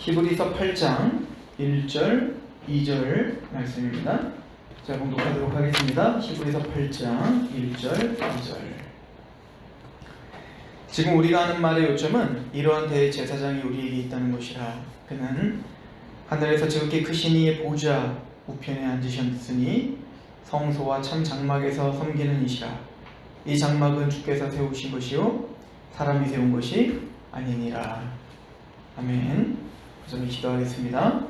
히브리서 8장 1절, 2절 말씀입니다. 자, 공독하도록 하겠습니다. 히브리서 8장 1절, 2절. 지금 우리가 하는 말의 요점은 이러한 대제사장이 우리에게 있다는 것이라. 그는 하늘에서 지극히 크신 이의 보좌 우편에 앉으셨으니 성소와 참 장막에서 섬기는 이시라. 이 장막은 주께서 세우신 것이요 사람이 세운 것이 아니니라. 아멘. 우선 기도하겠습니다.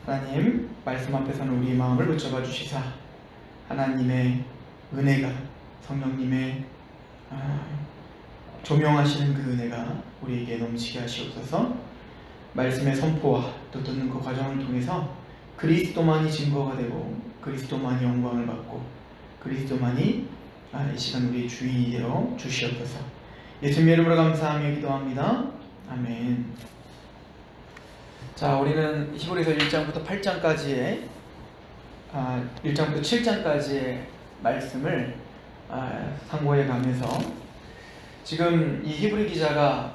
하나님, 말씀 앞에서는 우리의 마음을 붙잡아 주시사 하나님의 은혜가, 성령님의 조명하시는 그 은혜가 우리에게 넘치게 하시옵소서. 말씀의 선포와 또 듣는 그 과정을 통해서 그리스도만이 증거가 되고 그리스도만이 영광을 받고 그리스도만이 이 시간 우리의 주인이 되어 주시옵소서. 예수님의 이름으로 감사하며 기도합니다. 아멘. 자, 우리는 히브리서 1장부터 8장까지의 1장부터 7장까지의 말씀을 상고해 가면서 지금 이 히브리 기자가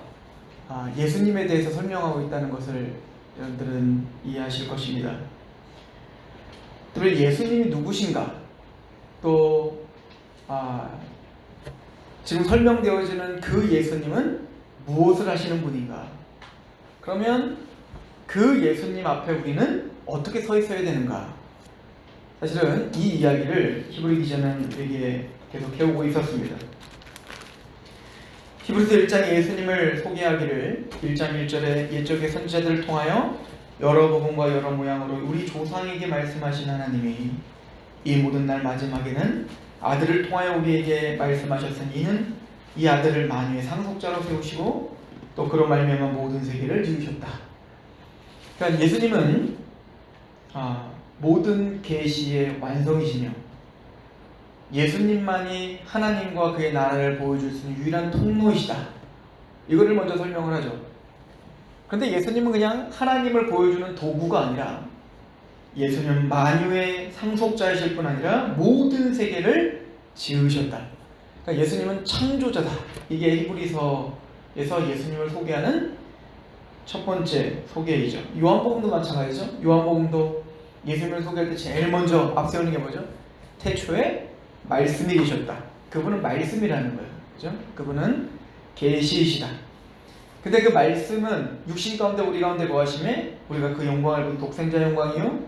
예수님에 대해서 설명하고 있다는 것을 여러분들은 이해하실 것입니다. 특별히 예수님이 누구신가, 또 지금 설명되어지는 그 예수님은 무엇을 하시는 분인가, 그러면 그 예수님 앞에 우리는 어떻게 서 있어야 되는가. 사실은 이 이야기를 히브리 기자는 우리에게 계속 해오고 있었습니다. 히브리서 1장에 예수님을 소개하기를 1장 1절에 옛적의 선지자들을 통하여 여러 부분과 여러 모양으로 우리 조상에게 말씀하신 하나님이 이 모든 날 마지막에는 아들을 통하여 우리에게 말씀하셨으니 이는 이 아들을 만유의 상속자로 세우시고 또 그로 말미암아 모든 세계를 지으셨다. 그러니까 예수님은 모든 계시의 완성이시며 예수님만이 하나님과 그의 나라를 보여줄 수 있는 유일한 통로이시다. 이거를 먼저 설명을 하죠. 그런데 예수님은 그냥 하나님을 보여주는 도구가 아니라 예수님은 만유의 상속자이실 뿐 아니라 모든 세계를 지으셨다. 그러니까 예수님은 창조자다. 이게 히브리서에서 예수님을 소개하는 첫 번째 소개이죠. 요한복음도 마찬가지죠. 요한복음도 예수님을 소개할 때 제일 먼저 앞세우는 게 뭐죠? 태초에 말씀이 계셨다. 그분은 말씀이라는 거예요. 그죠? 그분은 계시이시다. 근데 그 말씀은 육신 가운데 우리 가운데 거하심에 우리가 그 영광을 본 독생자 영광이요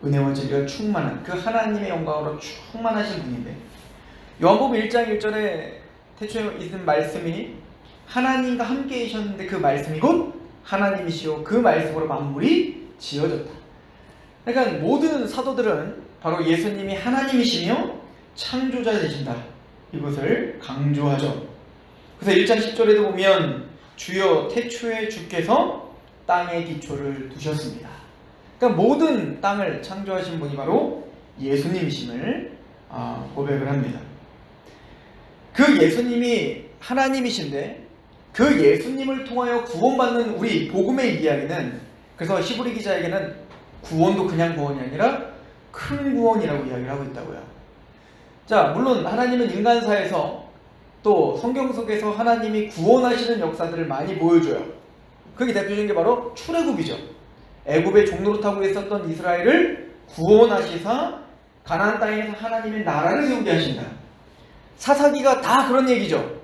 은혜와 진리가 충만한 그 하나님의 영광으로 충만하신 분인데, 요한복음 1장 1절에 태초에 있는 말씀이 하나님과 함께 계셨는데 그 말씀이 곧 하나님이시오 그 말씀으로 만물이 지어졌다. 그러니까 모든 사도들은 바로 예수님이 하나님이시며 창조자 되신다, 이것을 강조하죠. 그래서 1장 10절에도 보면 주여 태초에 주께서 땅의 기초를 두셨습니다. 그러니까 모든 땅을 창조하신 분이 바로 예수님이심을 고백을 합니다. 그 예수님이 하나님이신데 그 예수님을 통하여 구원받는 우리 복음의 이야기는, 그래서 히브리 기자에게는 구원도 그냥 구원이 아니라 큰 구원이라고 이야기를 하고 있다고요. 자, 물론 하나님은 인간사에서 또 성경 속에서 하나님이 구원하시는 역사들을 많이 보여줘요. 그게 대표적인 게 바로 출애굽이죠. 애굽의 종노릇하고 있었던 이스라엘을 구원하시사 가나안 땅에서 하나님의 나라를 세우게 하신다. 사사기가 다 그런 얘기죠.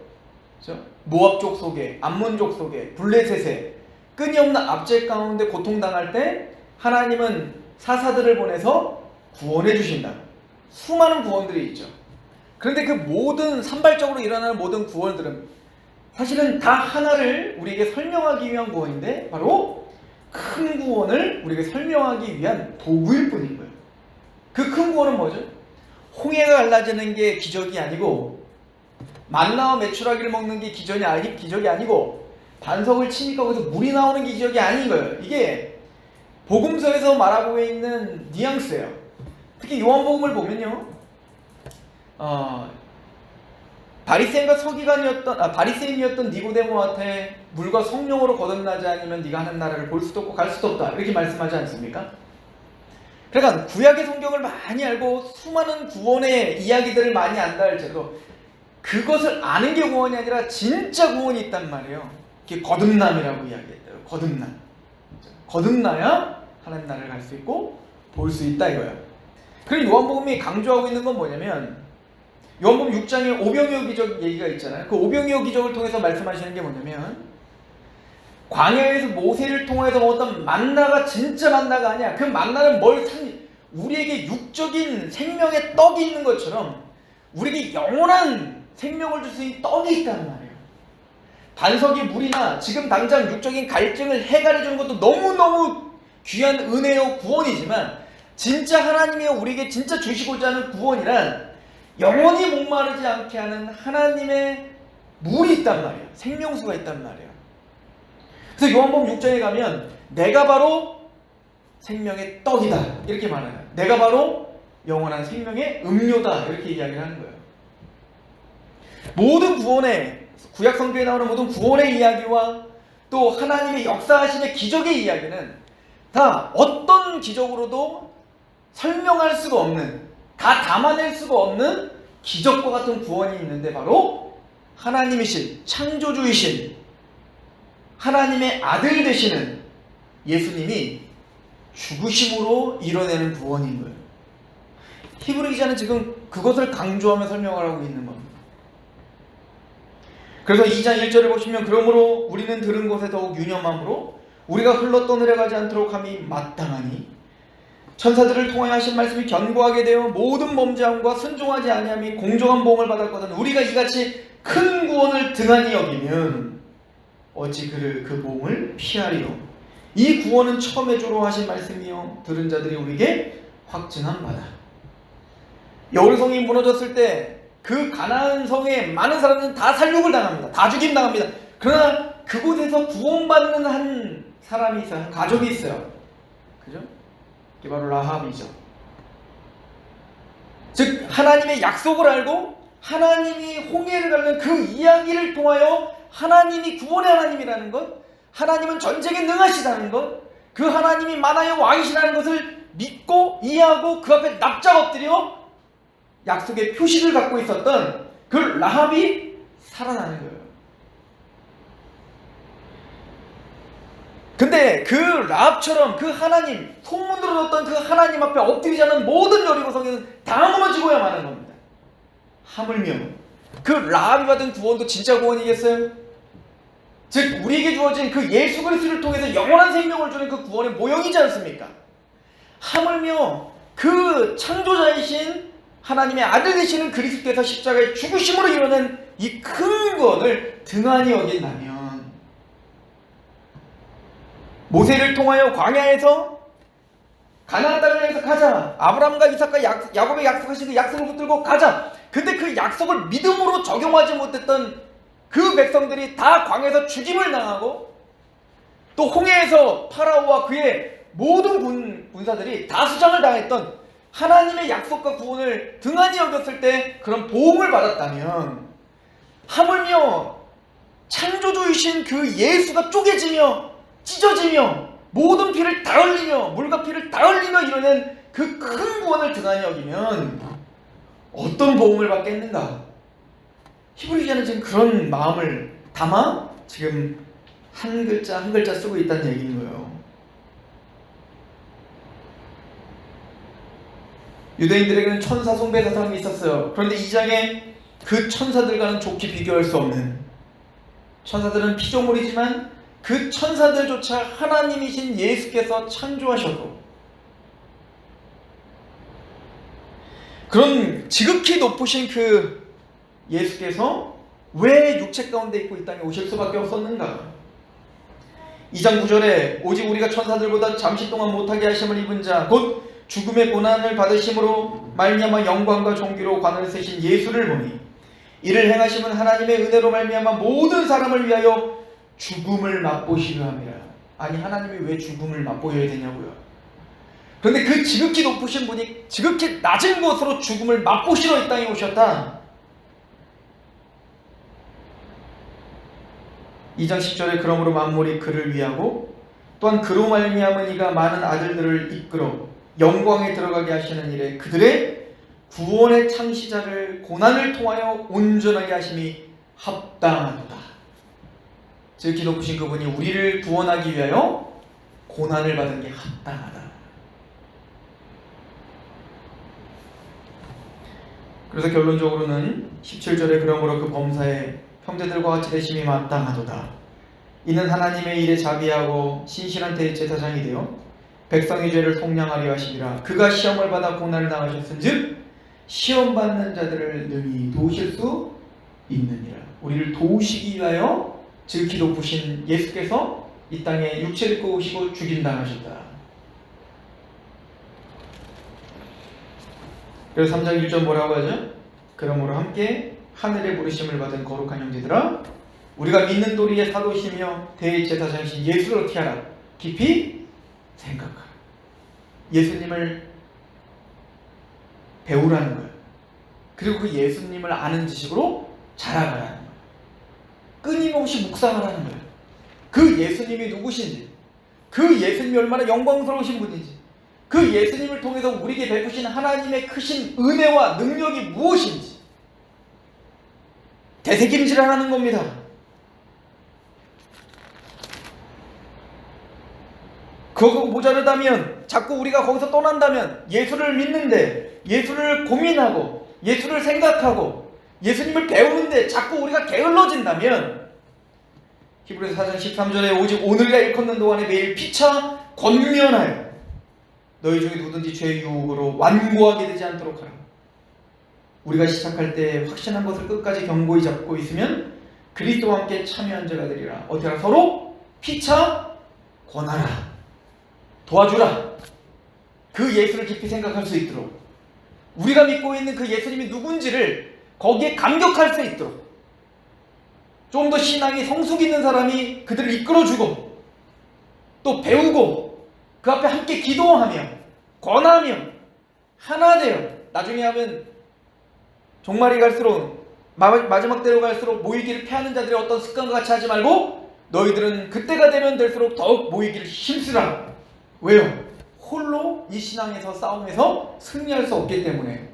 그렇죠? 모압족 속에, 암몬족 속에, 블레셋에 끊임없는 압제 가운데 고통당할 때 하나님은 사사들을 보내서 구원해 주신다. 수많은 구원들이 있죠. 그런데 그 모든 산발적으로 일어나는 모든 구원들은 사실은 다 하나를 우리에게 설명하기 위한 구원인데 바로 큰 구원을 우리에게 설명하기 위한 도구일 뿐인 거예요. 그 큰 구원은 뭐죠? 홍해가 갈라지는 게 기적이 아니고 만나와 메추라기를 먹는 게 기적이 아니고 반석을 치니까 거기서 물이 나오는 게 기적이 아닌 거예요. 이게 복음서에서 말하고 있는 뉘앙스예요. 특히 요한복음을 보면요, 바리새인이었던 니고데모한테 물과 성령으로 거듭나지 않으면 네가 하는 나라를 볼 수도 없고 갈 수도 없다, 이렇게 말씀하지 않습니까? 그러니까 구약의 성경을 많이 알고 수많은 구원의 이야기들을 많이 안다 할지라도 그것을 아는 게 구원이 아니라 진짜 구원이 있단 말이에요. 그게 거듭남이라고 이야기했어요. 거듭남. 거듭나야 하나님 나라를 갈 수 있고 볼 수 있다 이거야. 그리고 요한복음이 강조하고 있는 건 뭐냐면 요한복음 6장에 오병이어 기적 얘기가 있잖아요. 그 오병이어 기적을 통해서 말씀하시는 게 뭐냐면 광야에서 모세를 통해서 먹었던 만나가 진짜 만나가 아니야. 그 만나는 우리에게 육적인 생명의 떡이 있는 것처럼 우리에게 영원한 생명을 줄 수 있는 떡이 있다는 말이에요. 반석이 물이나 지금 당장 육적인 갈증을 해결해 주는 것도 너무너무 귀한 은혜요 구원이지만 진짜 하나님이 우리에게 진짜 주시고자 하는 구원이란 영원히 목마르지 않게 하는 하나님의 물이 있단 말이에요. 생명수가 있단 말이에요. 그래서 요한복음 6장에 가면 내가 바로 생명의 떡이다 이렇게 말해요. 내가 바로 영원한 생명의 음료다 이렇게 이야기를 하는 거예요. 모든 구원의 구약 성경에 나오는 모든 구원의 이야기와 또 하나님의 역사하심의 기적의 이야기는 다 어떤 기적으로도 설명할 수가 없는, 다 담아낼 수가 없는 기적과 같은 구원이 있는데 바로 하나님이신 창조주이신 하나님의 아들 되시는 예수님이 죽으심으로 이뤄내는 구원인 거예요. 히브리 기자는 지금 그것을 강조하며 설명을 하고 있는 겁니다. 그래서 2장 1절을 보시면 그러므로 우리는 들은 것에 더욱 유념함으로 우리가 흘러떠내려 가지 않도록 함이 마땅하니 천사들을 통하여 하신 말씀이 견고하게 되어 모든 범죄함과 순종하지 아니함이 공정한 보응을 받았거든. 우리가 이같이 큰 구원을 등한히 여기면 어찌 그 보응을 피하리요. 이 구원은 처음에 주로 하신 말씀이요 들은 자들이 우리에게 확증한 바다. 여리성이 무너졌을 때 그 가나안 성에 많은 사람들은 다 살육을 당합니다. 다 죽임당합니다. 그러나 그곳에서 구원받는 한 사람이 있어요. 한 가족이 있어요. 그죠? 이게 바로 라합이죠. 즉 하나님의 약속을 알고 하나님이 홍해를 가는 그 이야기를 통하여 하나님이 구원의 하나님이라는 것, 하나님은 전쟁에 능하시다는 것, 그 하나님이 만화의 왕이시라는 것을 믿고 이해하고 그 앞에 납작 엎드려 약속의 표식을 갖고 있었던 그 라합이 살아나는 거예요. 근데 그 라합처럼 그 하나님, 소문으로 듣던 그 하나님 앞에 엎드리지 않은 모든 여리고 성에는 다 무너지고야 마는 겁니다. 하물며 그 라합이 받은 구원도 진짜 구원이겠어요? 즉 우리에게 주어진 그 예수 그리스도를 통해서 영원한 생명을 주는 그 구원의 모형이지 않습니까? 하물며 그 창조자이신 하나님의 아들 되시는 그리스도께서 십자가의 죽으심으로 이루는 이 큰 구원을 등한히 여긴다면 모세를 통하여 광야에서 가나안 땅을 향해서 가자. 아브라함과 이삭과 야곱의 약속하신 그 약속을 붙들고 가자. 근데 그 약속을 믿음으로 적용하지 못했던 그 백성들이 다 광야에서 죽임을 당하고 또 홍해에서 파라오와 그의 모든 군사들이 다 수장을 당했던 하나님의 약속과 구원을 등한히 여겼을 때 그런 보응을 받았다면 하물며 창조주이신 그 예수가 쪼개지며 찢어지며 모든 피를 다 흘리며 물과 피를 다 흘리며 이뤄낸 그 큰 구원을 등한히 여기면 어떤 보응을 받겠는가? 히브리서는 지금 그런 마음을 담아 지금 한 글자 한 글자 쓰고 있다는 얘기인 거예요. 유대인들에게는 천사 숭배 사상이 있었어요. 그런데 이 장에 그 천사들과는 좋게 비교할 수 없는, 천사들은 피조물이지만 그 천사들조차 하나님이신 예수께서 창조하셔도 그런 지극히 높으신 그 예수께서 왜 육체 가운데 있고 이 땅에 오실 수밖에 없었는가? 2장 9절에 오직 우리가 천사들보다 잠시 동안 못하게 하심을 입은 자 곧 죽음의 고난을 받으심으로 말미암아 영광과 존귀로 관을 쓰신 예수를 보니 이를 행하심은 하나님의 은혜로 말미암아 모든 사람을 위하여 죽음을 맛보시려 함이라. 아니 하나님이 왜 죽음을 맛보여야 되냐고요. 그런데 그 지극히 높으신 분이 지극히 낮은 곳으로 죽음을 맛보시러 이 땅에 오셨다. 2장 10절에 그러므로 만물이 그를 위하고 또한 그로 말미암은 이가 많은 아들들을 이끌어 영광에 들어가게 하시는 일에 그들의 구원의 창시자를 고난을 통하여 온전하게 하심이 합당하도다. 지극히 높으신 그분이 우리를 구원하기 위하여 고난을 받은 게 합당하다. 그래서 결론적으로는 17절에 그러므로 그 범사에 형제들과 같이 대심이 마땅하도다. 이는 하나님의 일에 자비하고 신실한 대제사장이 되어 백성의 죄를 속량하려 하시니라. 그가 시험을 받아 고난을 당하셨은즉 시험 받는 자들을 능히 도우실 수 있느니라. 우리를 도우시기 위하여 지극히 높으신 예수께서 이 땅에 육체를 입고 오시고 죽임당하셨다. 그래서 3장 1절 뭐라고 하죠? 그러므로 함께 하늘의 부르심을 받은 거룩한 형제들아, 우리가 믿는 도리의 사도시며 대제사장이신 예수를 어떻게 하라? 깊이 생각하라. 예수님을 배우라는 거예요. 그리고 그 예수님을 아는 지식으로 자라가라는 거예요. 끊임없이 묵상하라는 거예요. 그 예수님이 누구신지, 그 예수님이 얼마나 영광스러우신 분인지, 그 예수님을 통해서 우리에게 베푸신 하나님의 크신 은혜와 능력이 무엇인지 되새김질하라는 겁니다. 그거 모자르다면, 자꾸 우리가 거기서 떠난다면, 예수를 믿는데 예수를 고민하고 예수를 생각하고 예수님을 배우는데 자꾸 우리가 게을러진다면, 히브리서 4장 13절에 오직 오늘이라 일컫는 동안에 매일 피차 권면하여 너희 중에 누구든지 죄의 유혹으로 완고하게 되지 않도록 하라. 우리가 시작할 때 확신한 것을 끝까지 견고히 잡고 있으면 그리스도와 함께 참여한 자가 되리라. 어떻게 하라? 서로 피차 권하라. 도와주라. 그 예수를 깊이 생각할 수 있도록, 우리가 믿고 있는 그 예수님이 누군지를 거기에 감격할 수 있도록, 좀 더 신앙이 성숙 있는 사람이 그들을 이끌어주고 또 배우고 그 앞에 함께 기도하며 권하며 하나 되어, 나중에 하면 종말이 갈수록, 마지막 때로 갈수록 모이기를 패하는 자들의 어떤 습관과 같이 하지 말고 너희들은 그때가 되면 될수록 더욱 모이기를 힘쓰라. 왜요? 홀로 이 신앙에서 싸움에서 승리할 수 없기 때문에.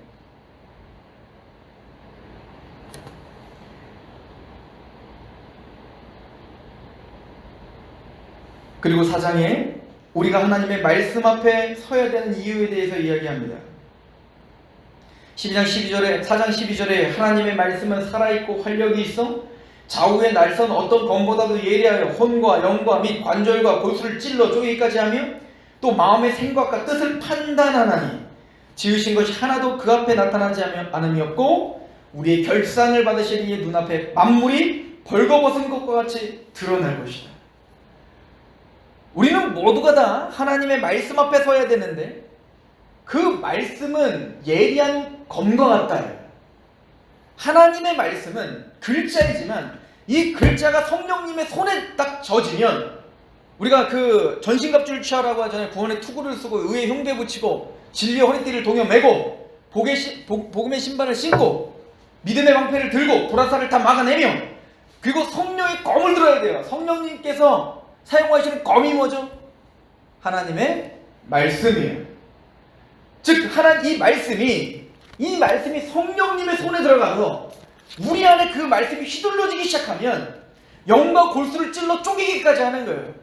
그리고 4장에 우리가 하나님의 말씀 앞에 서야 되는 이유에 대해서 이야기합니다. 4장 12절에 하나님의 말씀은 살아있고 활력이 있어 좌우의 날선 어떤 검보다도 예리하여 혼과 영과 및 관절과 골수를 찔러 쪼개기까지 하며 또 마음의 생각과 뜻을 판단하나니 지으신 것이 하나도 그 앞에 나타나지 않음이 없고 우리의 결산을 받으실 이의 눈앞에 만물이 벌거벗은 것과 같이 드러날 것이다. 우리는 모두가 다 하나님의 말씀 앞에 서야 되는데 그 말씀은 예리한 검과 같다. 하나님의 말씀은 글자이지만 이 글자가 성령님의 손에 딱 젖으면, 우리가 그 전신갑주를 취하라고 하잖아요. 구원의 투구를 쓰고 의의 흉대 붙이고 진리의 허리띠를 동여 매고 복음의 신발을 신고 믿음의 방패를 들고 불화살을 다 막아내며, 그리고 성령의 검을 들어야 돼요. 성령님께서 사용하시는 검이 뭐죠? 하나님의 말씀이에요. 즉 이 말씀이 성령님의 손에 들어가서 우리 안에 그 말씀이 휘둘러지기 시작하면 영과 골수를 찔러 쪼개기까지 하는 거예요.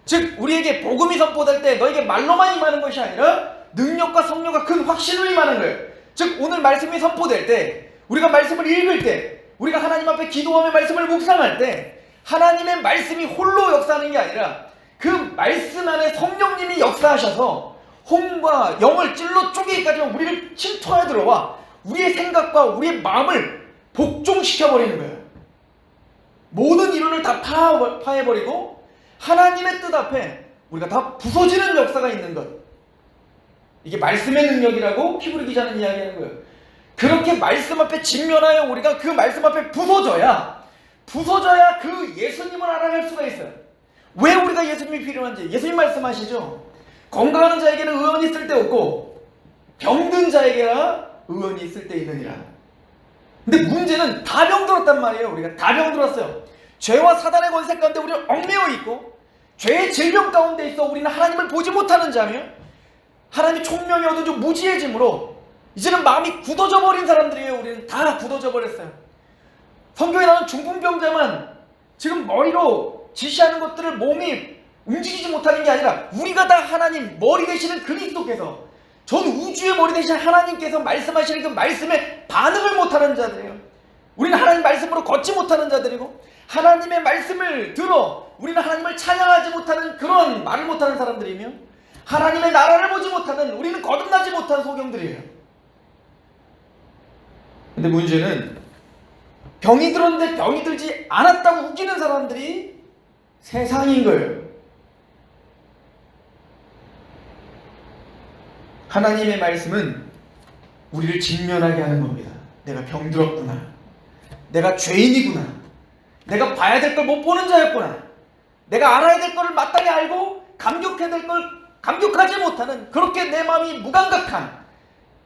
즉 우리에게 복음이 선포될 때 너에게 말로만 임하는 것이 아니라 능력과 성령과 큰 확신을 임하는 거예요. 즉 오늘 말씀이 선포될 때, 우리가 말씀을 읽을 때, 우리가 하나님 앞에 기도하며 말씀을 묵상할 때 하나님의 말씀이 홀로 역사하는 게 아니라 그 말씀 안에 성령님이 역사하셔서 혼과 영을 찔러 쪼개기까지 우리를 침투하여 들어와 우리의 생각과 우리의 마음을 복종시켜버리는 거예요. 모든 이론을 다 파해버리고 하나님의 뜻 앞에 우리가 다 부서지는 역사가 있는 것. 이게 말씀의 능력이라고 히브리 기자는 이야기하는 거예요. 그렇게 말씀 앞에 직면하여 우리가 그 말씀 앞에 부서져야 그 예수님을 알아갈 수가 있어요. 왜 우리가 예수님이 필요한지 예수님 말씀하시죠. 건강한 자에게는 의원이 있을 때 없고 병든 자에게나 의원이 있을 때 있느니라. 근데 문제는 다 병들었단 말이에요. 우리가 다 병들었어요. 죄와 사단의 권세 가운데 우리는 얽매여 있고 죄의 질병 가운데 있어 우리는 하나님을 보지 못하는 자며 하나님의 총명이 얻어져 무지해짐으로 이제는 마음이 굳어져 버린 사람들이에요. 우리는 다 굳어져 버렸어요. 성경에 나오는 중풍병자만 지금 머리로 지시하는 것들을 몸이 움직이지 못하는 게 아니라 우리가 다 하나님 머리 되시는 그리스도께서, 전 우주의 머리 되신 하나님께서 말씀하시는 그 말씀에 반응을 못하는 자들이에요. 우리는 하나님 말씀으로 걷지 못하는 자들이고, 하나님의 말씀을 들어 우리는 하나님을 찬양하지 못하는 그런 말을 못하는 사람들이며, 하나님의 나라를 보지 못하는, 우리는 거듭나지 못한 소경들이에요. 근데 문제는 병이 들었는데 병이 들지 않았다고 우기는 사람들이 세상인 거예요. 하나님의 말씀은 우리를 직면하게 하는 겁니다. 내가 병들었구나, 내가 죄인이구나, 내가 봐야 될 걸 못 보는 자였구나, 내가 알아야 될 거를 마땅히 알고 감격해야 될 걸 감격하지 못하는, 그렇게 내 마음이 무감각한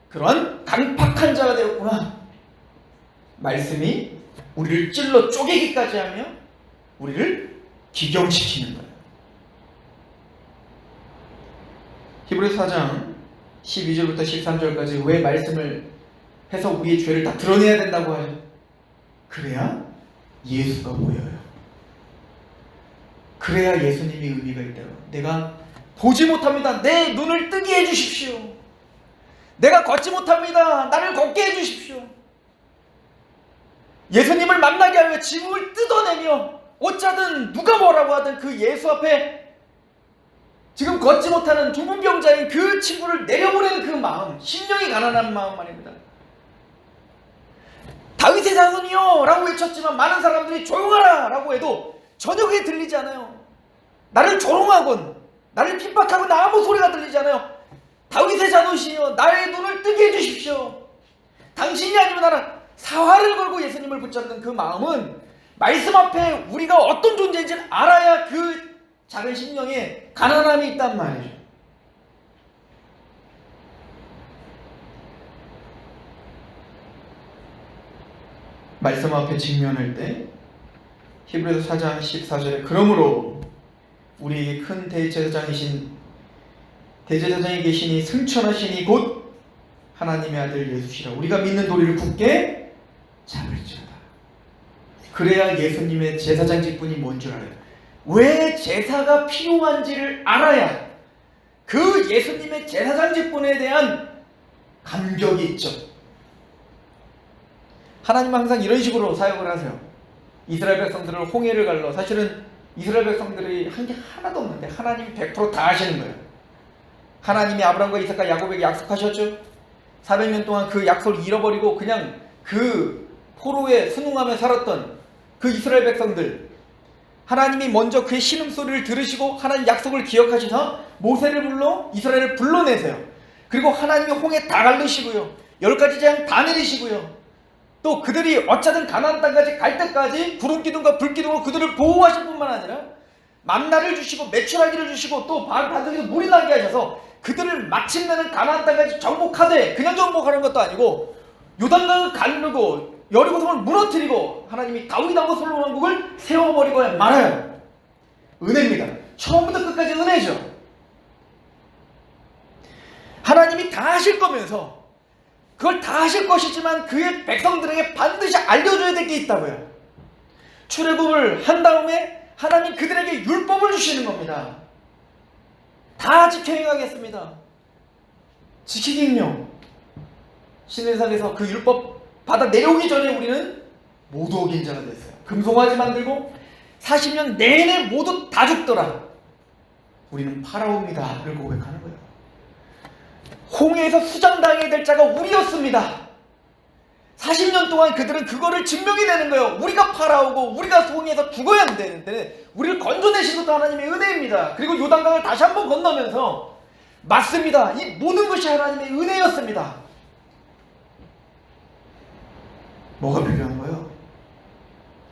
그러한 강팍한 자가 되었구나. 말씀이 우리를 찔러 쪼개기까지 하며 우리를 기경시키는 거예요. 히브리서 4장 12절부터 13절까지 왜 말씀을 해서 우리의 죄를 다 드러내야 된다고 하죠? 그래야 예수가 보여요. 그래야 예수님이 의미가 있다고. 내가 보지 못합니다, 내 눈을 뜨게 해주십시오. 내가 걷지 못합니다, 나를 걷게 해주십시오. 예수님을 만나게 하여 지붕을 뜯어내며 어쩌든 누가 뭐라고 하든 그 예수 앞에 지금 걷지 못하는 중풍병자인 그 친구를 내려보내는 그 마음, 심령이 가난한 마음 말입니다. 다윗의 자손이요 라고 외쳤지만 많은 사람들이 조용하라 라고 해도 전혀 그게 들리지 않아요. 나를 조롱하곤 나를 핍박하고 아무 소리가 들리지 않아요. 다윗의 자손이요, 나의 눈을 뜨게 해주십시오. 당신이 아니면 나라 사활을 걸고 예수님을 붙잡는 그 마음은 말씀 앞에 우리가 어떤 존재인지를 알아야 그 작은 심령에 가난함이 있단 말이죠. 말씀 앞에 직면할 때 히브리서 4장 14절에 그러므로 우리에게 큰 대제사장이 계시니 승천하시니 곧 하나님의 아들 예수시라. 우리가 믿는 도리를 굳게 잡을지어다. 그래야 예수님의 제사장 직분이 뭔 줄 알아요. 왜 제사가 필요한지를 알아야 그 예수님의 제사장 직분에 대한 감격이 있죠. 하나님은 항상 이런 식으로 사역을 하세요. 이스라엘 백성들을 홍해를 갈러, 사실은 이스라엘 백성들이 한 게 하나도 없는데 하나님이 100% 다 하시는 거예요. 하나님이 아브라함과 이삭과 야곱에게 약속하셨죠. 400년 동안 그 약속을 잃어버리고 그냥 그 포로에 순응하며 살았던 그 이스라엘 백성들, 하나님이 먼저 그의 신음소리를 들으시고 하나님 약속을 기억하셔서 모세를 불러 이스라엘을 불러내세요. 그리고 하나님이 홍해 다 갈르시고요, 10가지 재앙 다 내리시고요, 또 그들이 어쩌든 가나안 땅까지 갈 때까지 구름기둥과 불기둥으로 그들을 보호하실 뿐만 아니라 만나를 주시고 메추라기를 주시고 또 반석에서 물이 나게 하셔서 그들을 마침내는 가나안 땅까지 정복하되, 그냥 정복하는 것도 아니고 요단강을 가르고 여리고성을 무너뜨리고 하나님이 다윗하고 솔로몬 왕국을 세워버리고 말아요. 은혜입니다. 처음부터 끝까지 은혜죠. 하나님이 다 하실 거면서 그걸 다 하실 것이지만 그의 백성들에게 반드시 알려줘야 될 게 있다고요. 출애굽을 한 다음에 하나님 그들에게 율법을 주시는 겁니다. 다 지켜 행하겠습니다. 지키긴요. 시내산에서 그 율법 받아 내려오기 전에 우리는 모두 어긴 자가 됐어요. 금송아지 만들고 40년 내내 모두 다 죽더라. 우리는 파라오입니다를 고백하는 거예요. 홍해에서 수장당해야 될 자가 우리였습니다. 40년 동안 그들은 그거를 증명이 되는 거예요. 우리가 파라오고 우리가 홍해에서 죽어야 되는데 우리를 건져내신 것도 하나님의 은혜입니다. 그리고 요단강을 다시 한번 건너면서 맞습니다, 이 모든 것이 하나님의 은혜였습니다. 뭐가 필요한 거예요?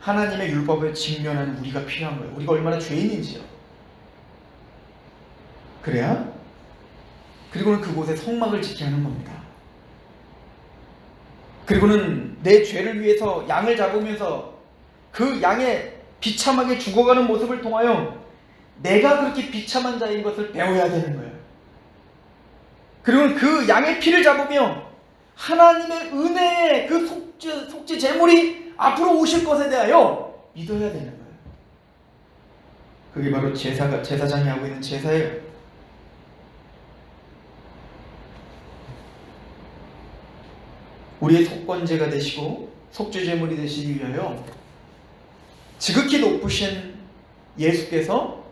하나님의 율법에 직면하는 우리가 필요한 거예요. 우리가 얼마나 죄인인지요. 그래야, 그리고는 그곳에 성막을 지켜야 하는 겁니다. 그리고는 내 죄를 위해서 양을 잡으면서 그 양의 비참하게 죽어가는 모습을 통하여 내가 그렇게 비참한 자인 것을 배워야 되는 거예요. 그리고 그 양의 피를 잡으며 하나님의 은혜의 그 속죄 제물이 앞으로 오실 것에 대하여 믿어야 되는 거예요. 그게 바로 제사장이 하고 있는 제사예요. 우리의 속건제가 되시고 속죄제물이 되시기 위하여 지극히 높으신 예수께서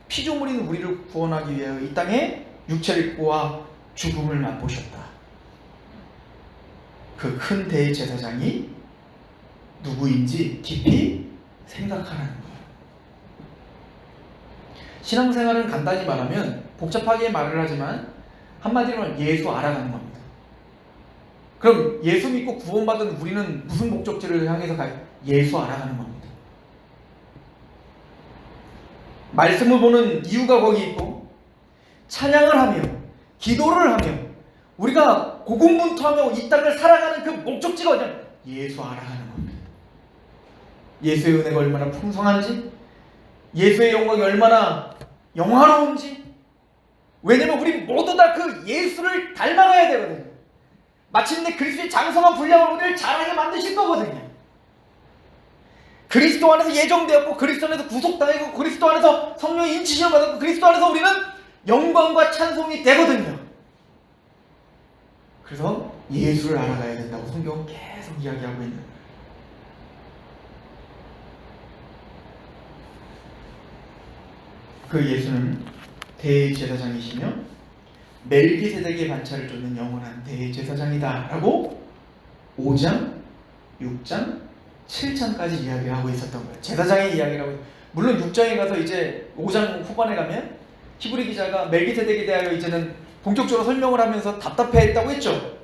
피조물인 우리를 구원하기 위하여 이 땅에 육체를 입고 와 죽음을 맛보셨다. 그 큰 대제사장이 누구인지 깊이 생각하라는 거예요. 신앙생활은 간단히 말하면 복잡하게 말을 하지만 한마디로 말하면 예수 알아가는 겁니다. 그럼 예수 믿고 구원받은 우리는 무슨 목적지를 향해서 가요? 예수 알아가는 겁니다. 말씀을 보는 이유가 거기 있고 찬양을 하며 기도를 하며 우리가 고군분투하며 이 땅을 살아가는 그 목적지가 어디냐? 예수 알아가는 겁니다. 예수의 은혜가 얼마나 풍성한지, 예수의 영광이 얼마나 영화로운지. 왜냐면 우리 모두 다 그 예수를 닮아가야 되거든요. 마침내 그리스도의 장성한 분량을 우리를 자라게 만드실 거거든요. 그리스도 안에서 예정되었고 그리스도 안에서 구속당하고 그리스도 안에서 성령의 인치심을 받았고 그리스도 안에서 우리는 영광과 찬송이 되거든요. 그래서 예수를 알아가야 된다고 성경은 계속 이야기하고 있는 거예요. 그 예수는 대제사장이시며 멜기세덱의 반차를 쫓는 영원한 대제사장이다 라고 5장, 6장, 7장까지 이야기를 하고 있었던 거예요. 제사장의 이야기를 하고 있어요. 물론 6장에 가서 이제 5장 후반에 가면 히브리 기자가 멜기세덱에 대하여 이제는 본격적으로 설명을 하면서 답답해했다고 했죠.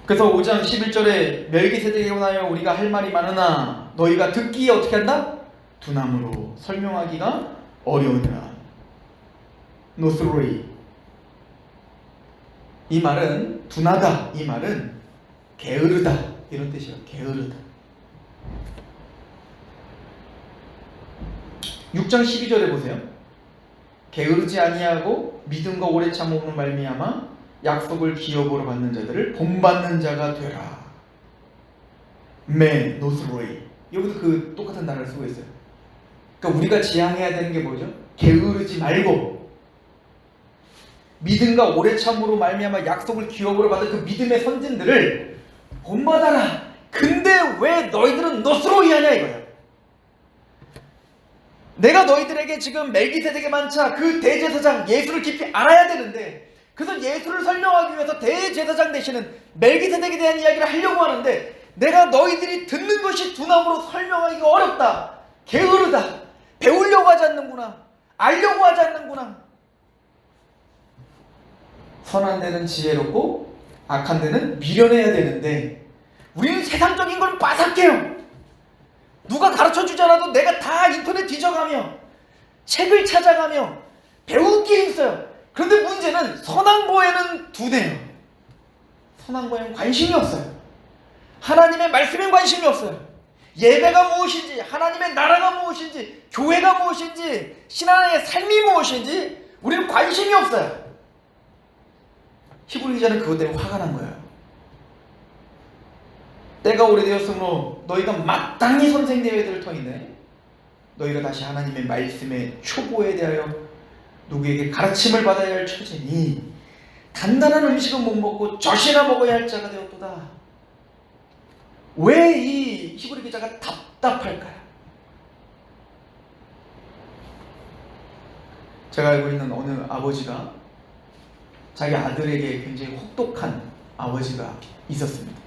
그래서 5장 11절에 멜기세덱에 관하여 우리가 할 말이 많으나 너희가 듣기에 어떻게 한다? 두나무로 설명하기가 어려우니라. 노스로이. 이 말은 둔하다. 이 말은 게으르다. 이런 뜻이에요. 게으르다. 6장 12절에 보세요. 게으르지 아니하고 믿음과 오래 참음으로 말미암아 약속을 기업으로 받는 자들을 본받는 자가 되라. 메 노스로이. 여기도 그 똑같은 단어를 쓰고 있어요. 그러니까 우리가 지향해야 되는 게 뭐죠? 게으르지 말고 믿음과 오래 참음으로 말미암아 약속을 기업으로 받은 그 믿음의 선진들을 본받아라. 근데 왜 너희들은 노스로이 하냐 이거예요. 내가 너희들에게 지금 멜기세덱의 만차 그 대제사장 예수를 깊이 알아야 되는데 그래서 예수를 설명하기 위해서 대제사장 되시는 멜기세덱에 대한 이야기를 하려고 하는데 내가 너희들이 듣는 것이 두나무로 설명하기가 어렵다. 게으르다. 배우려고 하지 않는구나. 알려고 하지 않는구나. 선한 데는 지혜롭고 악한 데는 미련해야 되는데 우리는 세상적인 걸 빠삭해요. 누가 가르쳐주지 않아도 내가 다 인터넷 뒤져가며 책을 찾아가며 배우기에 있어요. 그런데 문제는 선한 거에는 두뇌요. 선한 거에는 관심이 없어요. 하나님의 말씀에 관심이 없어요. 예배가 무엇인지, 하나님의 나라가 무엇인지, 교회가 무엇인지, 신앙의 삶이 무엇인지 우리는 관심이 없어요. 히브리 기자는 그것 때문에 화가 난 거예요. 때가 오래되었으므로 너희가 마땅히 선생되어야 될 터인데 너희가 다시 하나님의 말씀의 초보에 대하여 누구에게 가르침을 받아야 할 처지니 단단한 음식은 못 먹고 젖이나 먹어야 할 자가 되었도다. 왜 이 히브리 기자가 답답할까요? 제가 알고 있는 어느 아버지가 자기 아들에게 굉장히 혹독한 아버지가 있었습니다.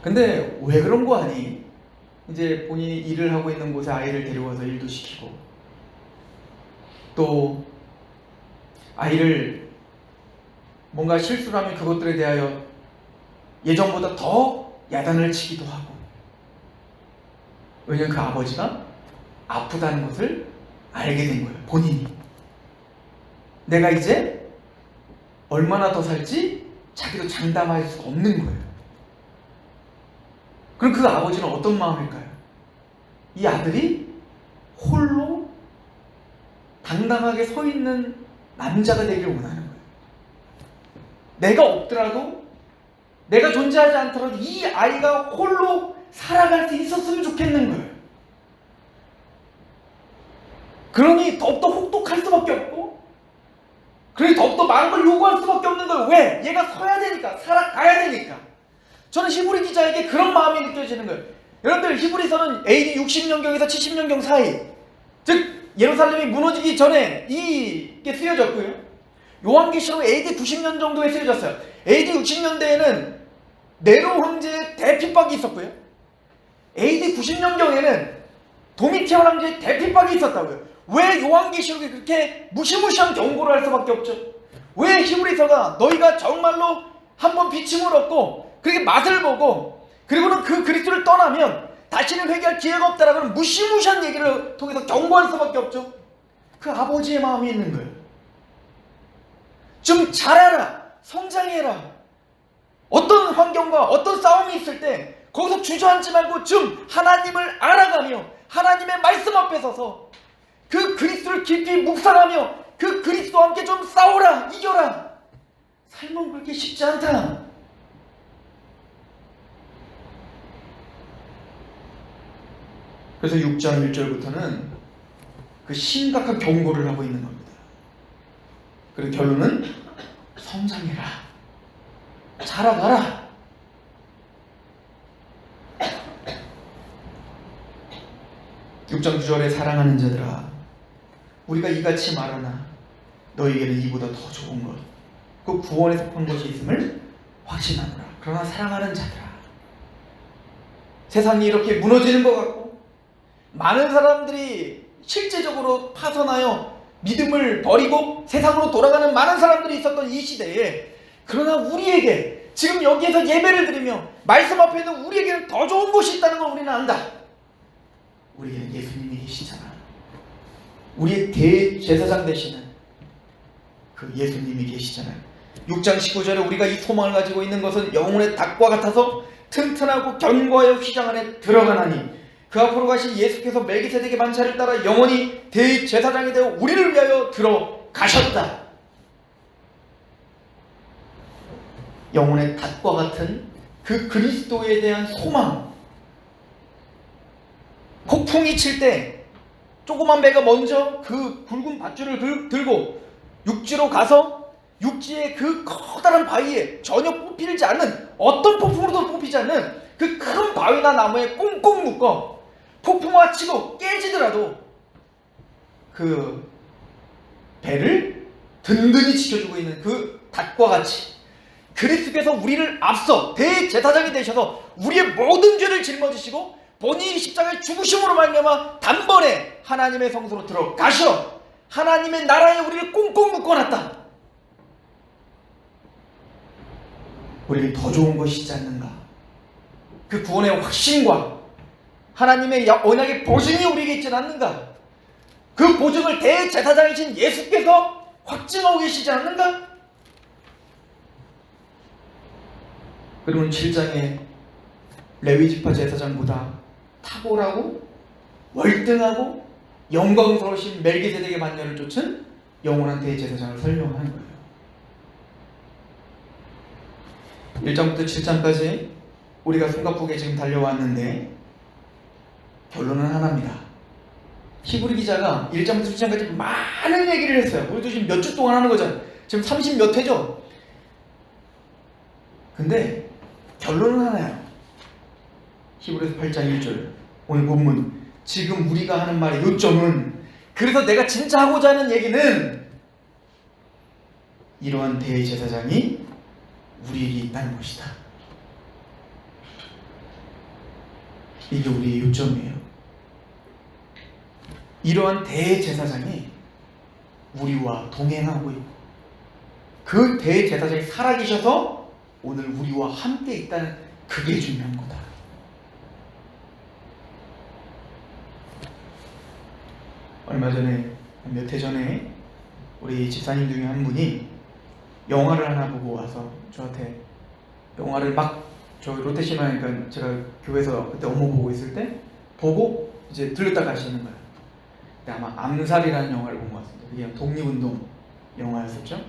근데 왜 그런 거 아니? 이제 본인이 일을 하고 있는 곳에 아이를 데려와서 일도 시키고 또 아이를 뭔가 실수를 하면 그것들에 대하여 예전보다 더 야단을 치기도 하고. 왜냐면 그 아버지가 아프다는 것을 알게 된 거예요. 본인이. 내가 이제 얼마나 더 살지 자기도 장담할 수 없는 거예요. 그럼 그 아버지는 어떤 마음일까요? 이 아들이 홀로 당당하게 서 있는 남자가 되기를 원하는 거예요. 내가 없더라도 내가 존재하지 않더라도 이 아이가 홀로 살아갈 수 있었으면 좋겠는 거예요. 그러니 더욱더 혹독할 수밖에 없고, 그러니 더욱더 많은 걸 요구할 수밖에 없는 거예요. 왜? 얘가 서야 되니까, 살아가야 되니까. 저는 히브리 기자에게 그런 마음이 느껴지는 거예요. 여러분들, 히브리서는 AD 60년경에서 70년경 사이, 즉 예루살렘이 무너지기 전에 이게 쓰여졌고요, 요한계시록 AD 90년 정도에 쓰여졌어요. AD 60년대에는 네로 황제의 대핍박이 있었고요, AD 90년경에는 도미티안 황제의 대핍박이 있었다고요. 왜 요한계시록이 그렇게 무시무시한 경고를 할 수밖에 없죠? 왜 히브리서가 너희가 정말로 한번 비침을 얻고 그렇게 맛을 보고 그리고는 그 그리스도를 떠나면 다시는 회개할 기회가 없다라는 무시무시한 얘기를 통해서 경고할 수밖에 없죠? 그 아버지의 마음이 있는 거예요. 좀 자라라, 성장해라. 어떤 환경과 어떤 싸움이 있을 때 거기서 주저앉지 말고 좀 하나님을 알아가며 하나님의 말씀 앞에 서서 그 그리스도를 깊이 묵상하며 그 그리스도와 함께 좀 싸우라, 이겨라. 삶은 그렇게 쉽지 않다. 그래서 6장 1절부터는 그 심각한 경고를 하고 있는 겁니다. 그리고 결론은 성장해라, 자라가라. (6장 9절에) 사랑하는 자들아, 우리가 이같이 말하나 너희에게는 이보다 더 좋은 것, 그 구원에 속한 것이 있음을 확신하노라. 그러나 사랑하는 자들아, 세상이 이렇게 무너지는 것 같고 많은 사람들이 실제적으로 파선하여 믿음을 버리고 세상으로 돌아가는 많은 사람들이 있었던 이 시대에, 그러나 우리에게 지금 여기에서 예배를 드리며 말씀 앞에 있는 우리에게는 더 좋은 곳이 있다는 걸 우리는 안다. 우리에게는 예수님이 계시잖아. 우리의 대제사장 되시는 그 예수님이 계시잖아요. 6장 19절에 우리가 이 소망을 가지고 있는 것은 영혼의 닭과 같아서 튼튼하고 견고하여 휘장 안에 들어가나니 그 앞으로 가신 예수께서 멜기세덱의 만차를 따라 영원히 대제사장이 되어 우리를 위하여 들어가셨다. 영혼의 닭과 같은 그 그리스도에 대한 소망. 폭풍이 칠 때 조그만 배가 먼저 그 굵은 밧줄을 들고 육지로 가서 육지의 그 커다란 바위에 전혀 뽑히지 않는, 어떤 폭풍으로도 뽑히지 않는 그 큰 바위나 나무에 꽁꽁 묶어 폭풍과 치고 깨지더라도 그 배를 든든히 지켜주고 있는 그 닭과 같이 그리스도께서 우리를 앞서 대제사장이 되셔서 우리의 모든 죄를 짊어지시고 본인이 십자가의 죽으심으로 말미암아 단번에 하나님의 성소로 들어가셔 하나님의 나라에 우리를 꽁꽁 묶어놨다. 우리에게 더 좋은 것이 있지 않는가? 그 구원의 확신과 하나님의 언약의 보증이 우리에게 있지 않는가? 그 보증을 대제사장이신 예수께서 확증하고 계시지 않는가? 그리고 7장에 레위지파 제사장보다 탁월하고 월등하고 영광스러우신 멜기세덱의 만녀를 쫓은 영원한 대제사장을 설명하는 거예요. 1장부터 7장까지 우리가 숨가쁘게 지금 달려왔는데 결론은 하나입니다. 히브리 기자가 1장부터 7장까지 많은 얘기를 했어요. 우리도 지금 몇 주 동안 하는 거잖아요. 지금 30 몇 회죠. 근데 결론은 하나예요. 히브리서 8장 1절 오늘 본문, 지금 우리가 하는 말의 요점은, 그래서 내가 진짜 하고자 하는 얘기는 이러한 대제사장이 우리에게 있다는 것이다. 이게 우리의 요점이에요. 이러한 대제사장이 우리와 동행하고 있고 그 대제사장이 살아계셔서 오늘 우리와 함께 있다는, 그게 중요한 거다. 얼마 전에, 몇 해 전에 우리 집사님 중에 한 분이 영화를 하나 보고 와서 저한테 영화를 막, 저 롯데시마니까 제가 교회에서 그때 업무 보고 있을 때 보고 이제 들렸다 가시는 거예요. 근데 아마 암살이라는 영화를 본 것 같습니다. 그게 독립운동 영화였었죠.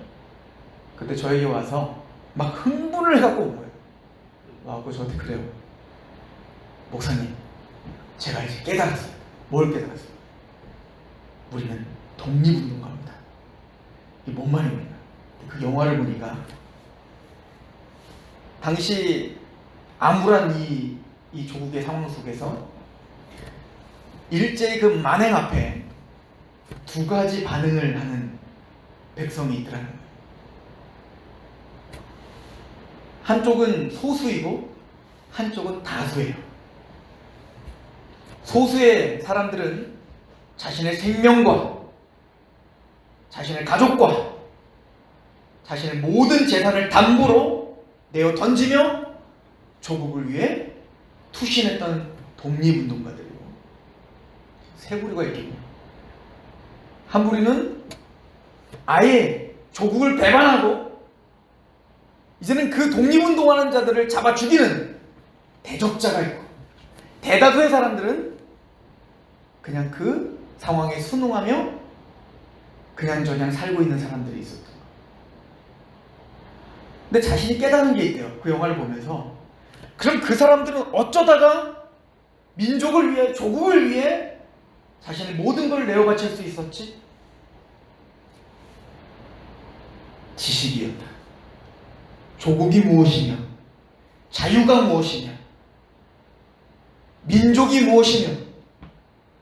그때 저에게 와서 막 흥분을 해갖고 온 거예요. 와갖고 저한테 그래요. 목사님, 제가 이제 깨달았어요. 뭘 깨달았어요? 우리는 독립운동가입니다. 이게 뭔 말입니까? 그 영화를 보니까 당시 암울한 이 조국의 상황 속에서 일제의 그 만행 앞에 두 가지 반응을 하는 백성이 있더라는 거예요. 한쪽은 소수이고 한쪽은 다수예요. 소수의 사람들은 자신의 생명과 자신의 가족과 자신의 모든 재산을 담보로 내어 던지며 조국을 위해 투신했던 독립운동가들이고, 세 부류가 있겠군요. 한 부류는 아예 조국을 배반하고 이제는 그 독립운동하는 자들을 잡아 죽이는 대적자가 있고, 대다수의 사람들은 그냥 그 상황에 순응하며 그냥저냥 살고 있는 사람들이 있었던 거예요. 근데 자신이 깨닫는 게 있대요. 그 영화를 보면서. 그럼 그 사람들은 어쩌다가 민족을 위해, 조국을 위해 자신의 모든 걸 내어 바칠 수 있었지? 지식이었다. 조국이 무엇이며, 자유가 무엇이며, 민족이 무엇이며,